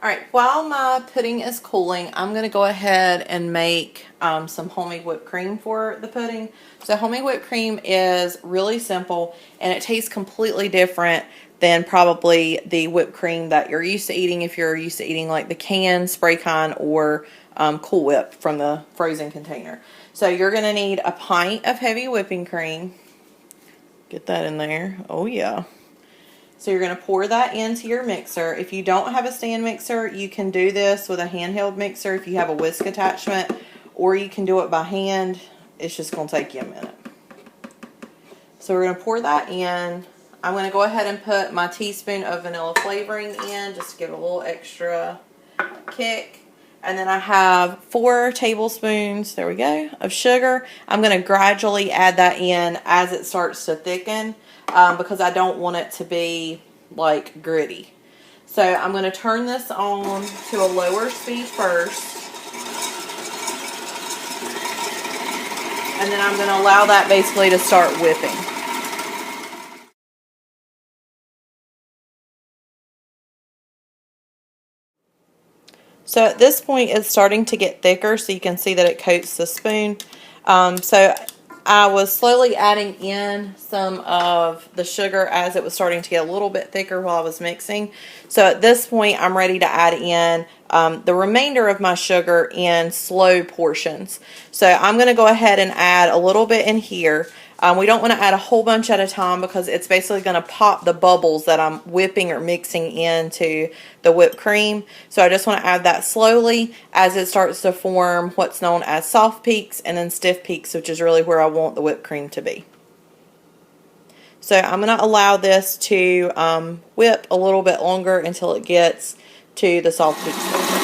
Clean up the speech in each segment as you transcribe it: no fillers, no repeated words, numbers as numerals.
Alright, while my pudding is cooling, I'm going to go ahead and make some homemade whipped cream for the pudding. So homemade whipped cream is really simple and it tastes completely different than probably the whipped cream that you're used to eating if you're used to eating like the canned, spray con, or Cool Whip from the frozen container. So you're going to need a pint of heavy whipping cream. Get that in there. Oh yeah. So you're going to pour that into your mixer. If you don't have a stand mixer, you can do this with a handheld mixer if you have a whisk attachment, or you can do it by hand. It's just going to take you a minute. So we're going to pour that in. I'm going to go ahead and put my teaspoon of vanilla flavoring in just to give it a little extra kick. And then I have 4 tablespoons, there we go, of sugar. I'm going to gradually add that in as it starts to thicken. Because I don't want it to be like gritty. So I'm going to turn this on to a lower speed first. And then I'm going to allow that basically to start whipping. So at this point it's starting to get thicker, so you can see that it coats the spoon. So I was slowly adding in some of the sugar as it was starting to get a little bit thicker while I was mixing. So at this point, I'm ready to add in the remainder of my sugar in slow portions. So I'm going to go ahead and add a little bit in here. We don't want to add a whole bunch at a time because it's basically going to pop the bubbles that I'm whipping or mixing into the whipped cream. So I just want to add that slowly as it starts to form what's known as soft peaks and then stiff peaks, which is really where I want the whipped cream to be. So I'm going to allow this to whip a little bit longer until it gets to the soft peaks.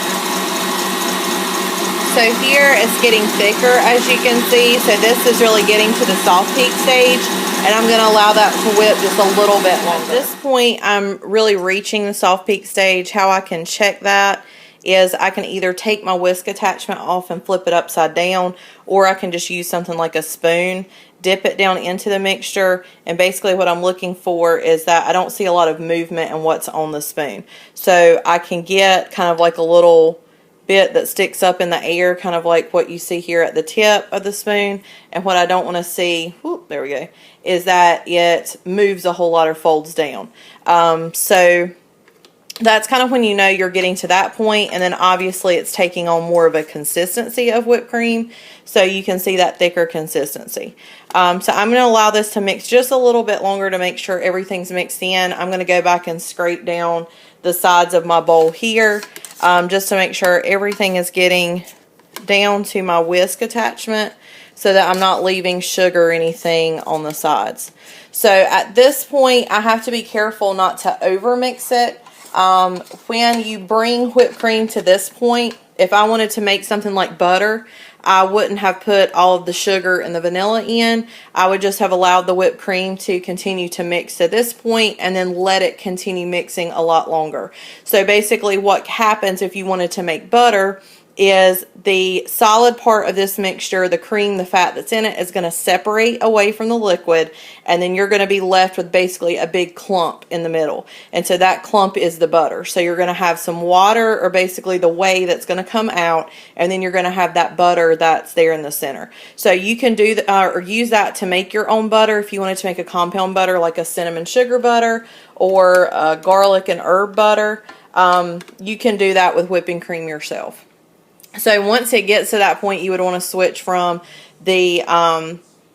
So here it's getting thicker, as you can see. So this is really getting to the soft peak stage, and I'm going to allow that to whip just a little bit longer. At this point, I'm really reaching the soft peak stage. How I can check that is I can either take my whisk attachment off and flip it upside down, or I can just use something like a spoon, dip it down into the mixture, and basically what I'm looking for is that I don't see a lot of movement in what's on the spoon. So I can get kind of like a little bit that sticks up in the air, kind of like what you see here at the tip of the spoon. And what I don't want to see, whoop, there we go, is that it moves a whole lot or folds down. So that's kind of when you know you're getting to that point, and then obviously it's taking on more of a consistency of whipped cream, so you can see that thicker consistency. So I'm going to allow this to mix just a little bit longer to make sure everything's mixed in. I'm going to go back and scrape down the sides of my bowl here, just to make sure everything is getting down to my whisk attachment so that I'm not leaving sugar or anything on the sides. So at this point, I have to be careful not to over mix it. When you bring whipped cream to this point, if I wanted to make something like butter, I wouldn't have put all of the sugar and the vanilla in. I would just have allowed the whipped cream to continue to mix to this point and then let it continue mixing a lot longer. So basically what happens if you wanted to make butter is the solid part of this mixture, the cream, the fat that's in it, is going to separate away from the liquid, and then you're going to be left with basically a big clump in the middle. And so that clump is the butter. So you're going to have some water, or basically the whey that's going to come out, and then you're going to have that butter that's there in the center. So you can do or use that to make your own butter if you wanted to make a compound butter like a cinnamon sugar butter or a garlic and herb butter. You can do that with whipping cream yourself. So once it gets to that point, you would want to switch from the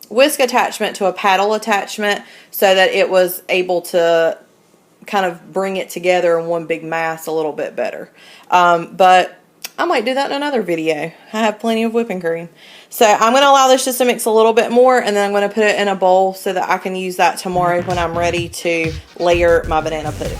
whisk attachment to a paddle attachment so that it was able to kind of bring it together in one big mass a little bit better. But I might do that in another video. I have plenty of whipping cream. So I'm going to allow this just to mix a little bit more, and then I'm going to put it in a bowl so that I can use that tomorrow when I'm ready to layer my banana pudding.